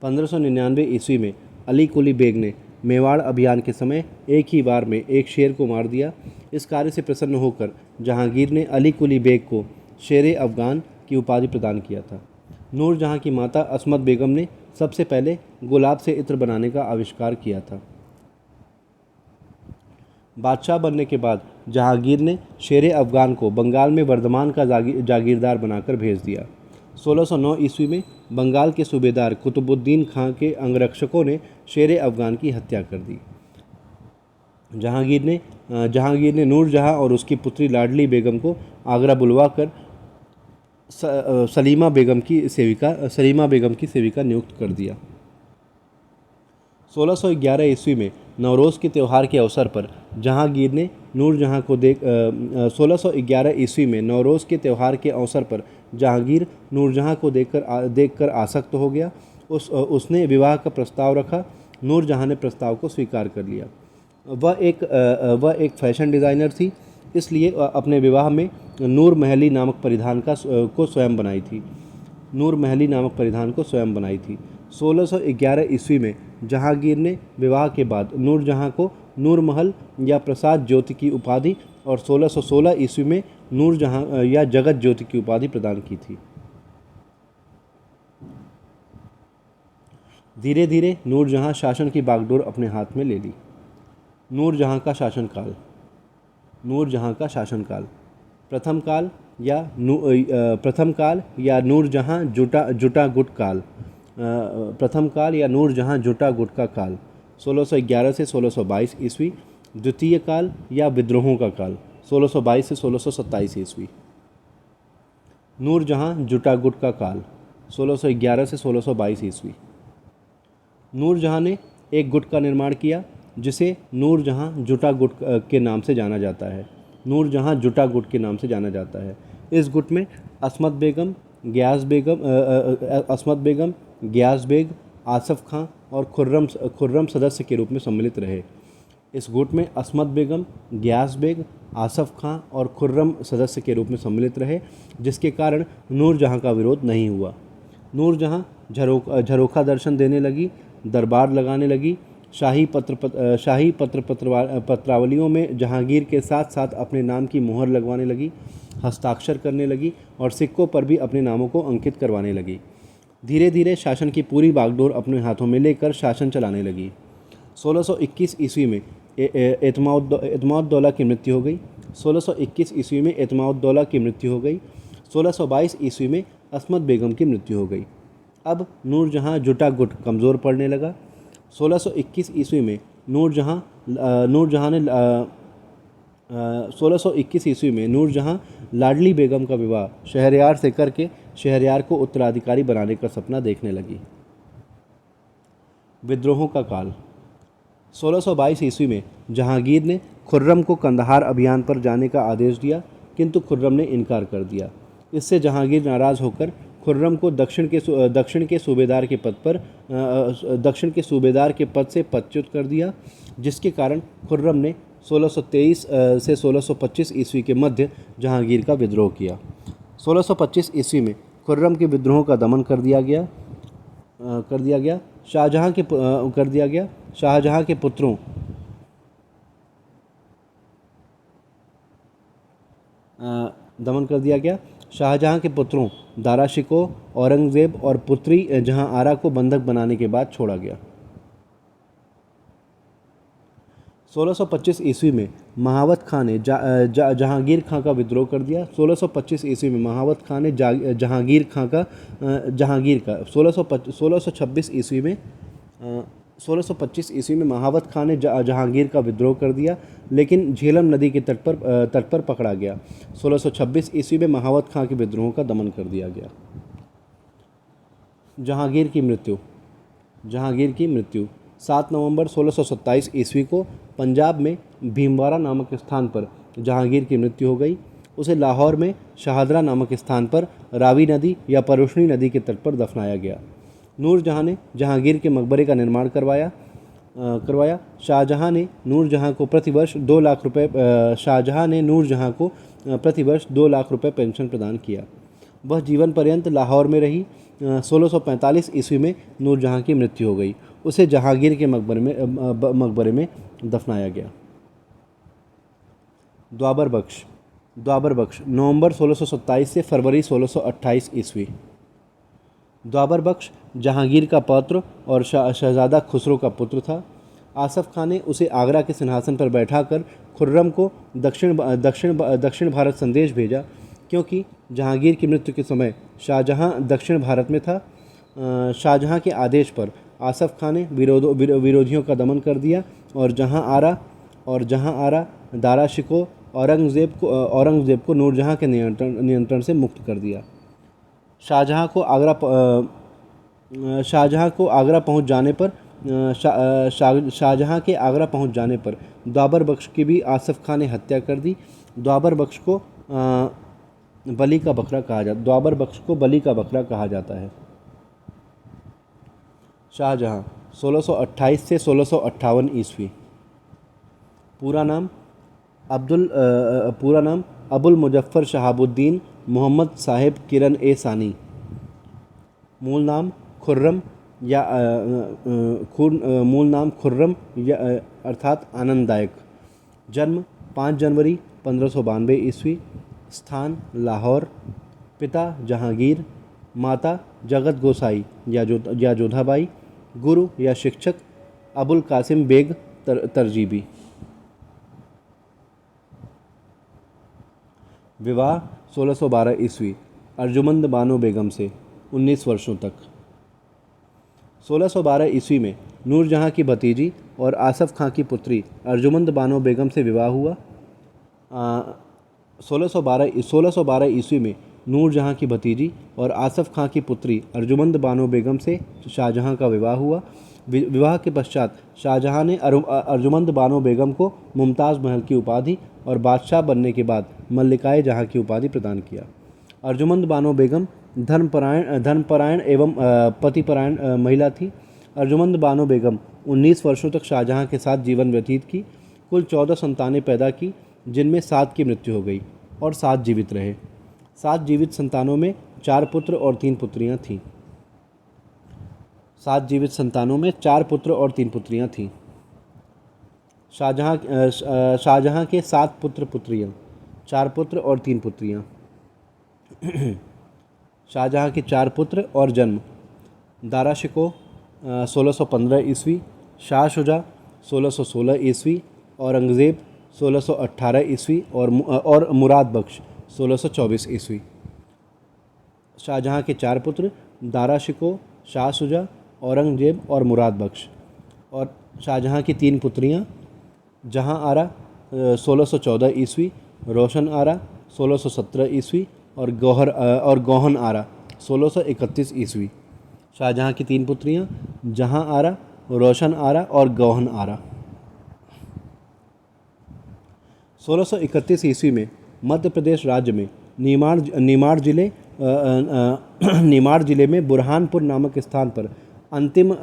1599 ईस्वी में अली कुली बेग ने मेवाड़ अभियान के समय एक ही बार में एक शेर को मार दिया। इस कार्य से प्रसन्न होकर जहांगीर ने अली कुली बेग को शेर अफ़गान की उपाधि प्रदान किया था। नूरजहाँ की माता असमत बेगम ने सबसे पहले गुलाब से इत्र बनाने का आविष्कार किया था। बादशाह बनने के बाद जहांगीर ने शेर अफ़गान को बंगाल में वर्धमान का जागीरदार बनाकर भेज दिया। 1609 ईस्वी में बंगाल के सूबेदार कुतुबुद्दीन खां के अंगरक्षकों ने शेर अफ़गान की हत्या कर दी। जहांगीर ने नूरजहाँ और उसकी पुत्री लाडली बेगम को आगरा बुलवाकर सलीमा बेगम की सेविका नियुक्त कर दिया। 1611 ईस्वी में नवरोज़ के त्यौहार के अवसर पर जहांगीर ने नूरजहाँ को 1611 ईस्वी में नवरोज़ के त्यौहार के अवसर पर जहांगीर नूरजहाँ को देखकर आसक्त हो गया। उसने विवाह का प्रस्ताव रखा। नूरजहाँ ने प्रस्ताव को स्वीकार कर लिया। वह एक फैशन डिज़ाइनर थी, इसलिए अपने विवाह में नूर महली नामक परिधान को स्वयं बनाई थी। 1611 ईस्वी में जहांगीर ने विवाह के बाद नूरजहाँ को नूर महल या प्रसाद ज्योति की उपाधि और 1616 ईस्वी में नूरजहाँ या जगत ज्योति की उपाधि प्रदान की थी। धीरे धीरे नूरजहाँ शासन की बागडोर अपने हाथ में ले ली। नूरजहाँ का शासनकाल प्रथम काल या नूरजहाँ जुटा गुट का काल 1611 से 1622 ईस्वी। द्वितीय काल या विद्रोहों का काल 1622 से 1627 ईस्वी। नूरजहाँ जुटा गुट का काल 1611 से 1622 ईस्वी। नूरजहाँ ने एक गुट का निर्माण किया जिसे नूरजहाँ जुटा गुट के नाम से जाना जाता है। इस गुट में असमत बेगम, गियास बेग, आसफ खां और खुर्रम सदस्य के रूप में सम्मिलित रहे। इस गुट में असमत बेगम, गियास बेग, आसफ खां और खुर्रम सदस्य के रूप में सम्मिलित रहे, जिसके कारण नूरजहाँ का विरोध नहीं हुआ। नूरजहाँ झरोखा दर्शन देने लगी, दरबार लगाने लगी, शाही पत्रावलियों में जहांगीर के साथ साथ अपने नाम की मोहर लगवाने लगी, हस्ताक्षर करने लगी और सिक्कों पर भी अपने नामों को अंकित करवाने लगी। धीरे धीरे शासन की पूरी बागडोर अपने हाथों में लेकर शासन चलाने लगी। 1621 ईस्वी में एतमादुद्दौला की मृत्यु हो गई। 1622 ईस्वी में असमत बेगम की मृत्यु हो गई। अब नूरजहाँ जुटा गुट कमज़ोर पड़ने लगा। 1621 ईस्वी में नूरजहाँ लाडली बेगम का विवाह शहरयार से करके शहरयार को उत्तराधिकारी बनाने का सपना देखने लगी। विद्रोहों का काल 1622 ईस्वी में जहांगीर ने खुर्रम को कंदहार अभियान पर जाने का आदेश दिया, किंतु खुर्रम ने इनकार कर दिया। इससे जहांगीर नाराज़ होकर खुर्रम को दक्षिण के सूबेदार के पद से पदच्युत कर दिया, जिसके कारण खुर्रम ने 1623 से 1625 ईस्वी के मध्य जहांगीर का विद्रोह किया। 1625 ईस्वी में खुर्रम के विद्रोह का दमन कर दिया गया। शाहजहां के पुत्रों शाहजहां के पुत्रों दारा शिकोह, औरंगज़ेब और पुत्री जहां आरा को बंधक बनाने के बाद छोड़ा गया। 1625 ईस्वी में महावत खां ने जहांगीर खां का विद्रोह कर दिया। 1625 ईस्वी में महावत खां ने जहांगीर का 1626 ईस्वी में 1625 ईस्वी में महावत खां ने जहांगीर का विद्रोह कर दिया, लेकिन झेलम नदी के तट पर पकड़ा गया। 1626 ईस्वी में महावत खां के विद्रोहों का दमन कर दिया गया। जहांगीर की मृत्यु 7 नवंबर 1627 ईस्वी को पंजाब में भीमवारा नामक स्थान पर जहांगीर की मृत्यु हो गई। उसे लाहौर में शाहदरा नामक स्थान पर रावी नदी या परुष्णी नदी के तट पर दफनाया गया। नूरजहां ने जहांगीर के मकबरे का निर्माण करवाया। शाहजहां ने नूरजहां को प्रतिवर्ष 2 लाख रुपए पेंशन प्रदान किया। वह जीवन पर्यंत लाहौर में रही। 1645 ईस्वी में नूरजहां की मृत्यु हो गई। उसे जहांगीर के मकबरे में दफनाया गया। द्वाबर बख्श नवंबर 1627 से फरवरी 1628 ईस्वी। द्वाबर बख्श जहांगीर का पौत्र और शहजादा खुसरो का पुत्र था। आसफ खां ने उसे आगरा के सिंहासन पर बैठाकर खुर्रम को दक्षिण भारत संदेश भेजा, क्योंकि जहांगीर की मृत्यु के समय शाहजहां दक्षिण भारत में था। शाहजहां के आदेश पर आसफ खां ने विरोधियों का दमन कर दिया और जहां आरा दारा शिकोह औरंगज़ेब को नूरजहां के नियंत्रण से मुक्त कर दिया। शाहजहां के आगरा पहुंच जाने पर द्वाबर बख्श की भी आसफ खां ने हत्या कर दी। द्वाबर बख्श को बलि का बकरा कहा जाता है। शाहजहां 1628 से 1658 ईस्वी। पूरा नाम अबुल मुजफ्फर शहाबुद्दीन मोहम्मद साहिब किरण ए सानी। मूल नाम खुर्रम अर्थात आनंददायक। जन्म 5 जनवरी 1592 ईस्वी। स्थान लाहौर। पिता जहांगीर, माता जगत गोसाई या जोधाबाई। गुरु या शिक्षक अबुल कासिम बेग तरजीबी। विवाह 1612 ईस्वी अर्जुमंद बानो बेगम से 19 वर्षों तक। 1612 ईस्वी में नूरजहां की भतीजी और आसफ खां की पुत्री अर्जुमंद बानो बेगम से विवाह हुआ। 1612 ईस्वी में नूरजहां की भतीजी और आसफ खां की पुत्री अर्जुमंद बानो बेगम से शाहजहां का विवाह हुआ। विवाह के पश्चात शाहजहां ने अर्जुमंद बानो बेगम को मुमताज़ महल की उपाधि और बादशाह बनने के बाद मल्लिकाए जहां की उपाधि प्रदान किया। अर्जुमंद बानो बेगम धर्मपरायण एवं पतिपरायण महिला थी। अर्जुमंद बानो बेगम 19 वर्षों तक शाहजहां के साथ जीवन व्यतीत की। कुल 14 संतानें पैदा की, जिनमें 7 की मृत्यु हो गई और 7 जीवित रहे। 7 जीवित संतानों में 4 पुत्र और 3 पुत्रियां थीं। 7 जीवित संतानों में 4 पुत्र और 3 पुत्रियां थीं। शाहजहां के 7 पुत्र पुत्रियां, 4 पुत्र और 3 पुत्रियां। शाहजहां के 4 पुत्र और जन्म: दारा शिकोह 1615 ईस्वी, शाह शुजा 1616 ईस्वी, औरंगज़ेब 1618 ईस्वी और मुराद बख्श 1624 ईस्वी। शाहजहां के 4 पुत्र दारा शिकोह, शाह शुजा, औरंगज़ेब और मुराद बख्श। और शाहजहां की 3 पुत्रियां जहां आरा 1614 ईस्वी, रोशन आरा 1617 ईस्वी और गौहन आरा 1631 ईस्वी। शाहजहां की 3 पुत्रियां जहां आरा, रोशन आरा और गौहन आरा। 1631 ईस्वी में मध्य प्रदेश राज्य में निमाड़ जिले में बुरहानपुर नामक स्थान पर अंतिम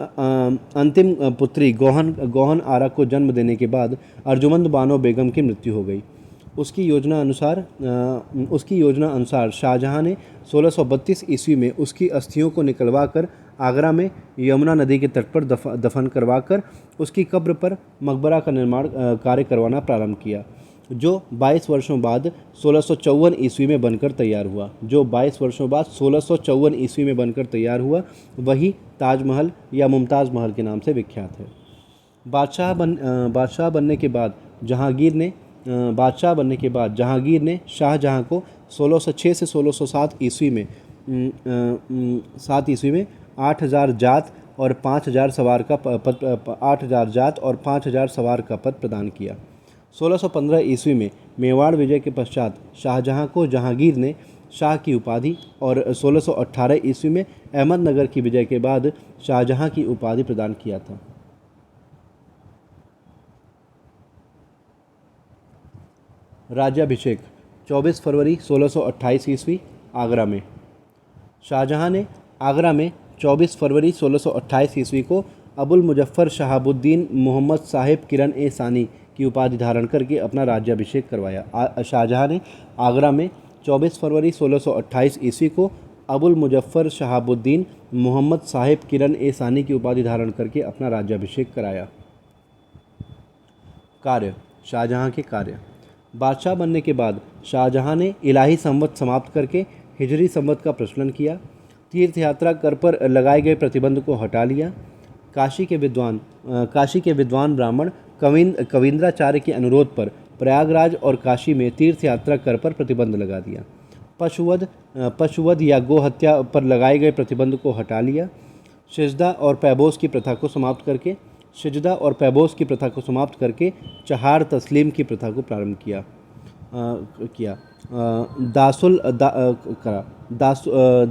पुत्री गोहन आरा को जन्म देने के बाद अर्जुमंद बानो बेगम की मृत्यु हो गई। उसकी योजना अनुसार शाहजहां ने 1632 ईस्वी में उसकी अस्थियों को निकलवा कर आगरा में यमुना नदी के तट पर दफन करवाकर उसकी कब्र पर मकबरा का निर्माण कार्य करवाना प्रारंभ किया, जो 22 वर्षों बाद 1654 ईस्वी में बनकर तैयार हुआ। वही ताजमहल या मुमताज़ महल के नाम से विख्यात है। बादशाह बनने के बाद जहांगीर ने शाहजहां को 1606 से 1607 ईस्वी में 8,000 जात और 5,000 सवार का पद प्रदान किया। 1615 ईस्वी में मेवाड़ विजय के पश्चात शाहजहां को जहांगीर ने शाह की उपाधि और 1618 ईस्वी में अहमदनगर की विजय के बाद शाहजहां की उपाधि प्रदान किया था। राज्याभिषेक 24 फरवरी 1628 ईस्वी आगरा में। शाहजहां ने आगरा में 24 फरवरी 1628 ईस्वी को अबुल मुजफ्फर शहाबुद्दीन मोहम्मद साहिब किरण ए सानी की उपाधि धारण करके अपना राज्याभिषेक करवाया। शाहजहां ने आगरा में 24 फरवरी 1628 ईस्वी को अबुल मुजफ्फर शहाबुद्दीन मोहम्मद साहिब किरण ए सानी की उपाधि धारण करके अपना राज्याभिषेक कराया। कार्य। शाहजहां के कार्य। बादशाह बनने के बाद शाहजहां ने इलाही संवत समाप्त करके हिजरी संवत का प्रचलन किया। तीर्थ यात्रा कर पर लगाए गए प्रतिबंध को हटा लिया। काशी के विद्वान ब्राह्मण कविंद्राचार्य के अनुरोध पर प्रयागराज और काशी में तीर्थ यात्रा कर पर प्रतिबंध लगा दिया। पशुवध या गो हत्या पर लगाए गए प्रतिबंध को हटा लिया। सिजदा और पैबोस की प्रथा को समाप्त करके चहार तस्लीम की प्रथा को प्रारंभ किया।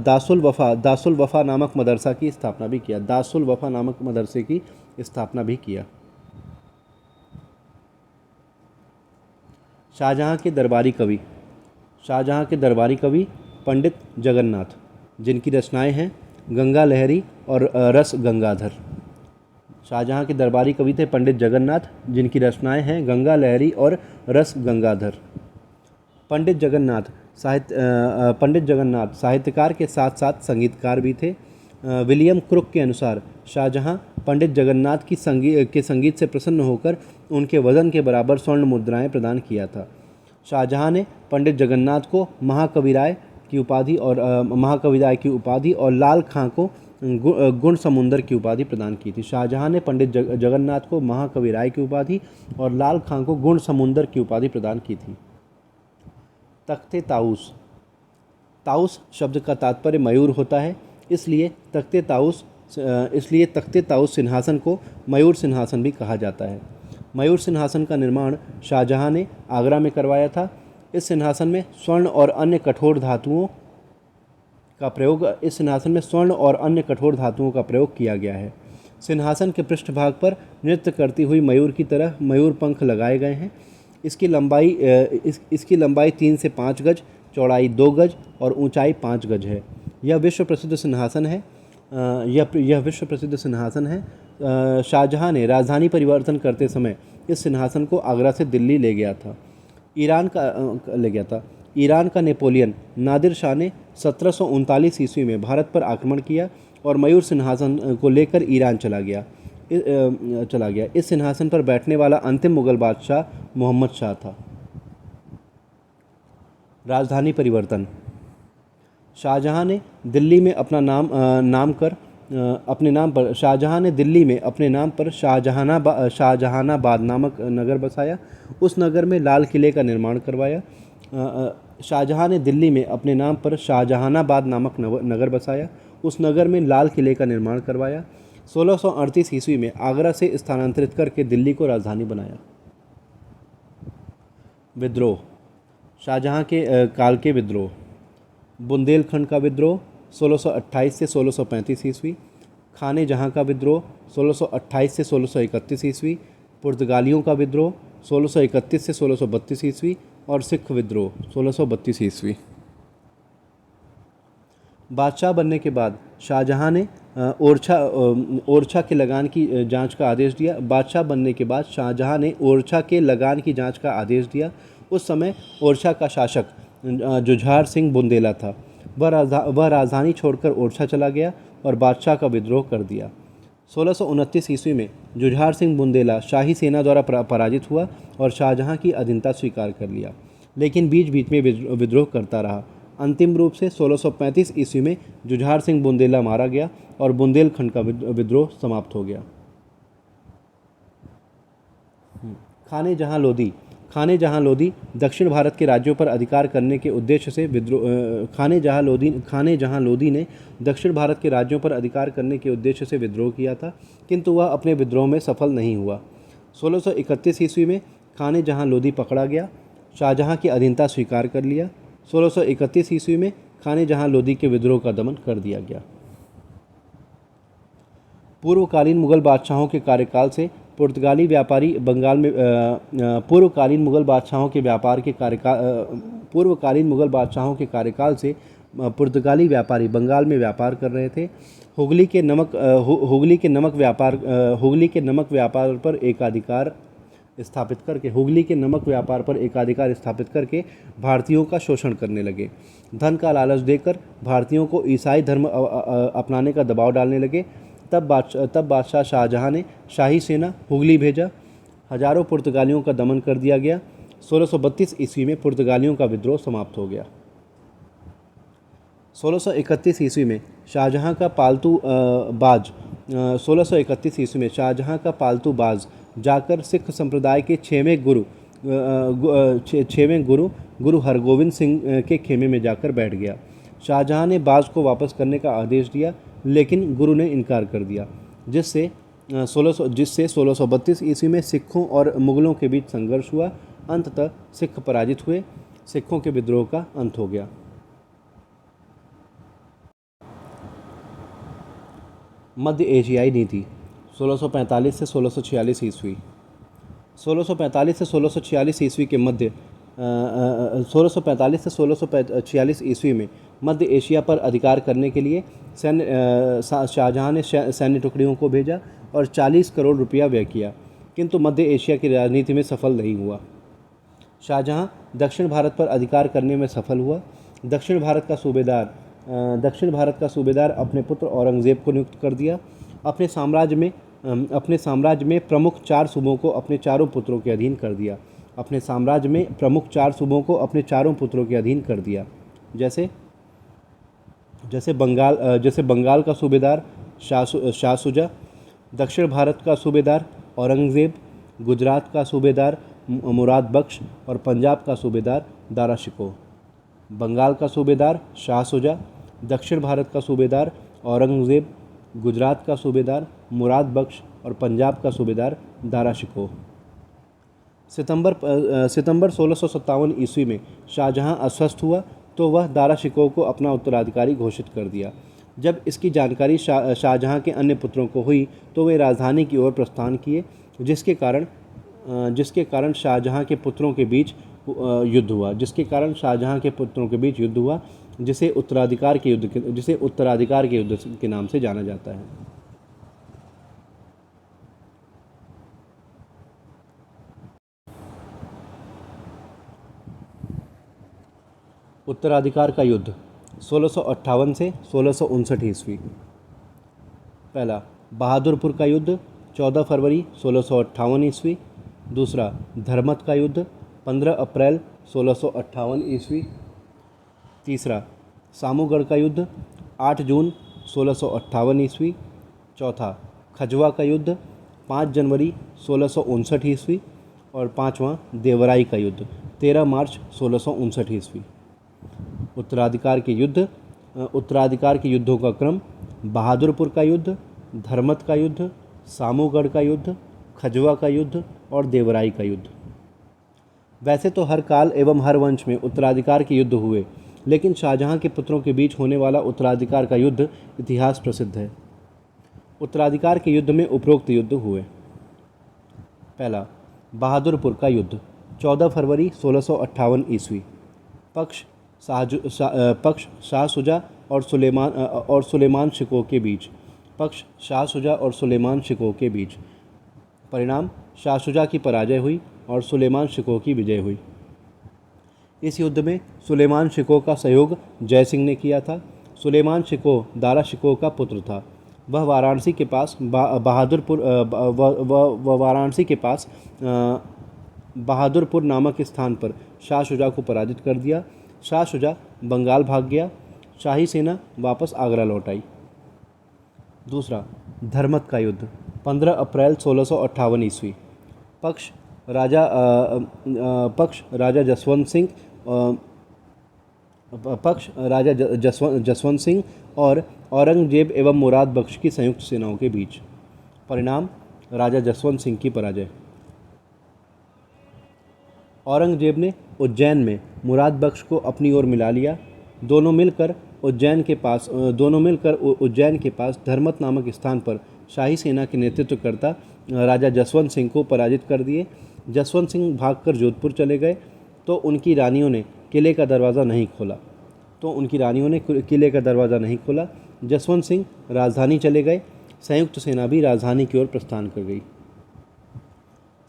दासुल वफा नामक मदरसे की स्थापना भी किया। शाहजहां के दरबारी कवि पंडित जगन्नाथ, जिनकी रचनाएं हैं गंगा लहरी और रस गंगाधर। शाहजहां के दरबारी कवि थे पंडित जगन्नाथ, जिनकी रचनाएं हैं गंगा लहरी और रस गंगाधर। पंडित जगन्नाथ साहित्यकार के साथ साथ संगीतकार भी थे। विलियम क्रुक के अनुसार शाहजहां पंडित जगन्नाथ के संगीत से प्रसन्न होकर उनके वजन के बराबर स्वर्ण मुद्राएं प्रदान किया था। शाहजहां ने पंडित जगन्नाथ को महाकविराय की उपाधि और लाल खां को गुण समुंदर की उपाधि प्रदान की थी। शाहजहां ने पंडित जगन्नाथ को महाकविराय की उपाधि और लाल खां को गुण समुंदर की उपाधि प्रदान की थी। तख्ते ताऊस। ताऊस शब्द का तात्पर्य मयूर होता है, इसलिए तख्ते ताऊस सिंहासन को मयूर सिंहासन भी कहा जाता है। मयूर सिंहासन का निर्माण शाहजहां ने आगरा में करवाया था। इस सिंहासन में स्वर्ण और अन्य कठोर धातुओं का प्रयोग किया गया है। सिंहासन के पृष्ठभाग पर नृत्य करती हुई मयूर की तरह मयूर पंख लगाए गए हैं। इसकी लंबाई 3 से 5 गज, चौड़ाई 2 गज और ऊंचाई 5 गज है। यह विश्व प्रसिद्ध सिंहासन है। शाहजहां ने राजधानी परिवर्तन करते समय इस सिंहासन को आगरा से दिल्ली ले गया था। ईरान का नेपोलियन नादिर शाह ने 1739 ईस्वी में भारत पर आक्रमण किया और मयूर सिंहासन को लेकर ईरान चला गया। इस सिंहासन पर बैठने वाला अंतिम मुगल बादशाह मोहम्मद शाह था। राजधानी परिवर्तन। शाहजहां ने दिल्ली में अपने नाम पर शाहजहानाबाद नामक नगर बसाया। उस नगर में लाल किले का निर्माण करवाया। शाहजहां ने दिल्ली में अपने नाम पर शाहजहानाबाद नामक नगर बसाया। उस नगर में लाल किले का निर्माण करवाया। 1638 ईस्वी में आगरा से स्थानांतरित करके दिल्ली को राजधानी बनाया। विद्रोह। शाहजहां के काल के विद्रोह। बुंदेलखंड का विद्रोह 1628 से 1635 ईस्वी। खाने जहां का विद्रोह 1628 से 1631 ईस्वी। पुर्तगालियों का विद्रोह 1631 से 1632 ईस्वी और सिख विद्रोह 1632 ईस्वी। बादशाह बनने के बाद शाहजहां ने ओरछा के लगान की जांच का आदेश दिया। बादशाह बनने के बाद शाहजहां ने ओरछा के लगान की जांच का आदेश दिया। उस समय ओरछा का शासक जुझार सिंह बुंदेला था। वह राजधानी छोड़कर ओरछा चला गया और बादशाह का विद्रोह कर दिया। 1629 ईस्वी में जुझार सिंह बुंदेला शाही सेना द्वारा पराजित हुआ और शाहजहां की अधीनता स्वीकार कर लिया, लेकिन बीच बीच में विद्रोह करता रहा। अंतिम रूप से 1635 ईस्वी में जुझार सिंह बुंदेला मारा गया और बुंदेलखंड का विद्रोह समाप्त हो गया। खाने जहां लोधी दक्षिण भारत के राज्यों पर अधिकार करने के उद्देश्य से खाने जहां लोधी ने दक्षिण भारत के राज्यों पर अधिकार करने के उद्देश्य से विद्रोह किया था, किंतु वह अपने विद्रोह में सफल नहीं हुआ। 1631 ईस्वी में खाने जहां लोधी पकड़ा गया, शाहजहां की अधीनता स्वीकार कर लिया। 1631 ईस्वी में खाने जहां लोधी के विद्रोह का दमन कर दिया गया। पूर्वकालीन मुगल बादशाहों के कार्यकाल से पुर्तगाली व्यापारी बंगाल में पूर्वकालीन मुगल बादशाहों के कार्यकाल से पुर्तगाली व्यापारी बंगाल में व्यापार कर रहे थे। हुगली के नमक व्यापार पर एकाधिकार स्थापित करके भारतीयों का शोषण करने लगे। धन का लालच देकर भारतीयों को ईसाई धर्म अपनाने का दबाव डालने लगे। तब बादशाह शाहजहां ने शाही सेना हुगली भेजा। हजारों पुर्तगालियों का दमन कर दिया गया। 1632 ईस्वी में पुर्तगालियों का विद्रोह समाप्त हो गया। 1631 ईस्वी में शाहजहां का पालतू बाज जाकर सिख संप्रदाय के छवें गुरु हरगोविंद सिंह के खेमे में जाकर बैठ गया। शाहजहां ने बाज को वापस करने का आदेश दिया, लेकिन गुरु ने इनकार कर दिया, जिससे 1632 ईस्वी में सिखों और मुगलों के बीच संघर्ष हुआ। अंततः सिख पराजित हुए। सिखों के विद्रोह का अंत हो गया। मध्य एशियाई नीति 1645 से 1646 ईस्वी। 1645 से 1646 ईस्वी के मध्य 1645 से 1646 ईस्वी में मध्य एशिया पर अधिकार करने के लिए शाहजहां ने सैन्य टुकड़ियों को भेजा और 40 करोड़ रुपया व्यय किया, किंतु मध्य एशिया की राजनीति में सफल नहीं हुआ। शाहजहां दक्षिण भारत पर अधिकार करने में सफल हुआ। दक्षिण भारत का सूबेदार अपने पुत्र औरंगजेब को नियुक्त कर दिया। अपने साम्राज्य में प्रमुख 4 सूबों को अपने चारों पुत्रों के अधीन कर दिया। जैसे बंगाल का सूबेदार शाह सुजा, दक्षिण भारत का सूबेदार औरंगजेब, गुजरात का सूबेदार मुराद बख्श और पंजाब का सूबेदार दारा शिकोह। बंगाल का सूबेदार शाह सुजा, दक्षिण भारत का सूबेदार औरंगजेब, गुजरात का सूबेदार मुराद बख्श और पंजाब का सूबेदार दारा शिकोह। सितंबर 1657 ईस्वी में शाहजहां अस्वस्थ हुआ तो वह दारा शिकोह को अपना उत्तराधिकारी घोषित कर दिया। जब इसकी जानकारी शाहजहां के अन्य पुत्रों को हुई तो वे राजधानी की ओर प्रस्थान किए, जिसके कारण शाहजहां के पुत्रों के बीच युद्ध हुआ, जिसे उत्तराधिकार के युद्ध के नाम से जाना जाता है। उत्तराधिकार का युद्ध 1658 से 1659 ईस्वी। पहला बहादुरपुर का युद्ध 14 फरवरी 1658 ईस्वी। दूसरा धर्मत का युद्ध 15 अप्रैल 1658 ईस्वी। तीसरा सामूगढ़ का युद्ध 8 जून 1658 ईस्वी। चौथा खजवा का युद्ध 5 जनवरी 1659 ईस्वी। और पाँचवां देवराई का युद्ध 13 मार्च 1659 ईस्वी। उत्तराधिकार के युद्धों का क्रम: बहादुरपुर का युद्ध, धर्मत का युद्ध, सामूगढ़ का युद्ध, खजवा का युद्ध और देवराई का युद्ध। वैसे तो हर काल एवं हर वंश में उत्तराधिकार के युद्ध हुए, लेकिन शाहजहां के पुत्रों के बीच होने वाला उत्तराधिकार का युद्ध इतिहास प्रसिद्ध है। उत्तराधिकार के युद्ध में उपरोक्त युद्ध हुए: पहला बहादुरपुर का युद्ध 14 फरवरी 1658 ईस्वी। पक्ष शाह शुजा और सुलेमान शिकोह के बीच। पक्ष शाह शुजा और सुलेमान शिकोह के बीच। परिणाम शाह शुजा की पराजय हुई और सुलेमान शिकोह की विजय हुई। इस युद्ध में सुलेमान शिकोह का सहयोग जय सिंह ने किया था। सुलेमान शिकोह दारा शिकोह का पुत्र था। वह वाराणसी के पास बहादुरपुर नामक स्थान पर शाह शुजा को पराजित कर दिया। शाह शुजा बंगाल भाग गया। शाही सेना वापस आगरा लौट आई। दूसरा, धर्मत का युद्ध 15 अप्रैल 1658 ईस्वी। पक्ष राजा जसवंत सिंह और औरंगजेब एवं मुराद बख्श की संयुक्त सेनाओं के बीच। परिणाम राजा जसवंत सिंह की पराजय। औरंगजेब ने उज्जैन में मुराद बख्श को अपनी ओर मिला लिया। दोनों मिलकर उज्जैन के पास धर्मत नामक स्थान पर शाही सेना के नेतृत्वकर्ता राजा जसवंत सिंह को पराजित कर दिए। जसवंत सिंह भागकर जोधपुर चले गए तो उनकी रानियों ने किले का दरवाज़ा नहीं खोला। जसवंत सिंह राजधानी चले गए। संयुक्त सेना भी राजधानी की ओर प्रस्थान कर गई।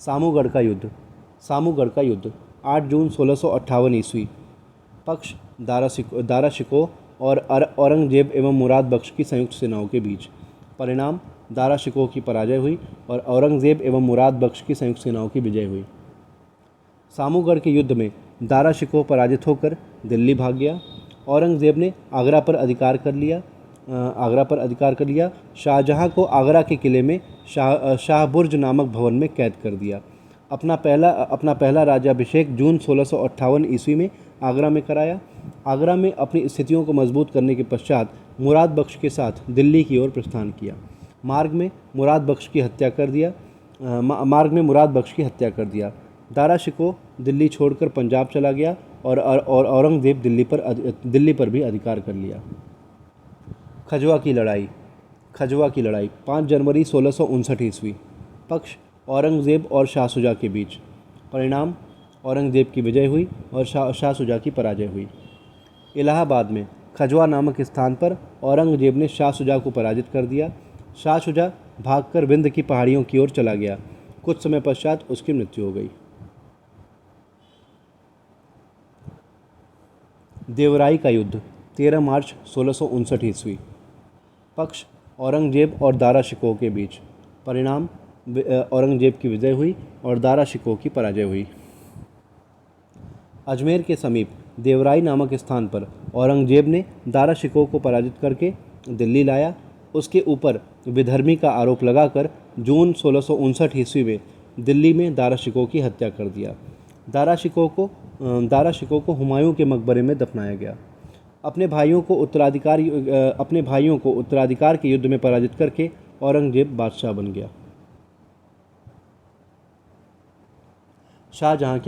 सामूगढ़ का युद्ध 8 जून 1658 ईस्वी। पक्ष दारा शिकोह और औरंगजेब एवं मुराद बख्श की संयुक्त सेनाओं के बीच। परिणाम दारा शिकोह की पराजय हुई और औरंगजेब एवं मुराद बख्श की संयुक्त सेनाओं की विजय हुई। सामूगढ़ के युद्ध में दारा शिकोह पराजित होकर दिल्ली भाग गया। औरंगजेब ने आगरा पर अधिकार कर लिया। शाहजहां को आगरा के किले में शाहबुर्ज नामक भवन में कैद कर दिया। अपना पहला राज्याभिषेक जून 1658 ईस्वी में आगरा में कराया। आगरा में अपनी स्थितियों को मजबूत करने के पश्चात मुराद बख्श के साथ दिल्ली की ओर प्रस्थान किया। मार्ग में मुराद बख्श की हत्या कर दिया। दारा शिकोह दिल्ली छोड़कर पंजाब चला गया और औरंगजेब दिल्ली पर भी अधिकार कर लिया। खजवा की लड़ाई 5 जनवरी 1659 ईस्वी। पक्ष औरंगजेब और शाह शुजा के बीच। परिणाम औरंगजेब की विजय हुई और शाह शुजा की पराजय हुई। इलाहाबाद में खजवा नामक स्थान पर औरंगजेब ने शाह शुजा को पराजित कर दिया। शाह शुजा भागकर विंध्य की पहाड़ियों की ओर चला गया। कुछ समय पश्चात उसकी मृत्यु हो गई। देवराई का युद्ध 13 मार्च 1659 ईस्वी। पक्ष औरंगजेब और दारा शिकोह के बीच। परिणाम औरंगजेब की विजय हुई और दारा शिकोह की पराजय हुई। अजमेर के समीप देवराई नामक स्थान पर औरंगजेब ने दारा शिकोह को पराजित करके दिल्ली लाया। उसके ऊपर विधर्मी का आरोप लगाकर जून 1659 ईस्वी में दिल्ली में दारा शिकोह की हत्या कर दिया। दारा शिकोह को हुमायूं के मकबरे में दफनाया गया। अपने भाइयों को उत्तराधिकार के युद्ध में पराजित करके औरंगजेब बादशाह बन गया। शाहजहां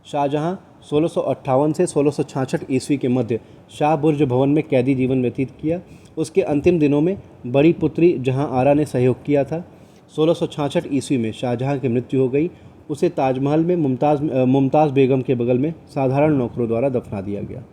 शाहजहां 1658 से 1666 ईस्वी के मध्य शाहबुर्ज भवन में कैदी जीवन व्यतीत किया। उसके अंतिम दिनों में बड़ी पुत्री जहां आरा ने सहयोग किया था। 1666 ईस्वी में शाहजहां की मृत्यु हो गई। उसे ताजमहल में मुमताज़ बेगम के बगल में साधारण नौकरों द्वारा दफना दिया गया।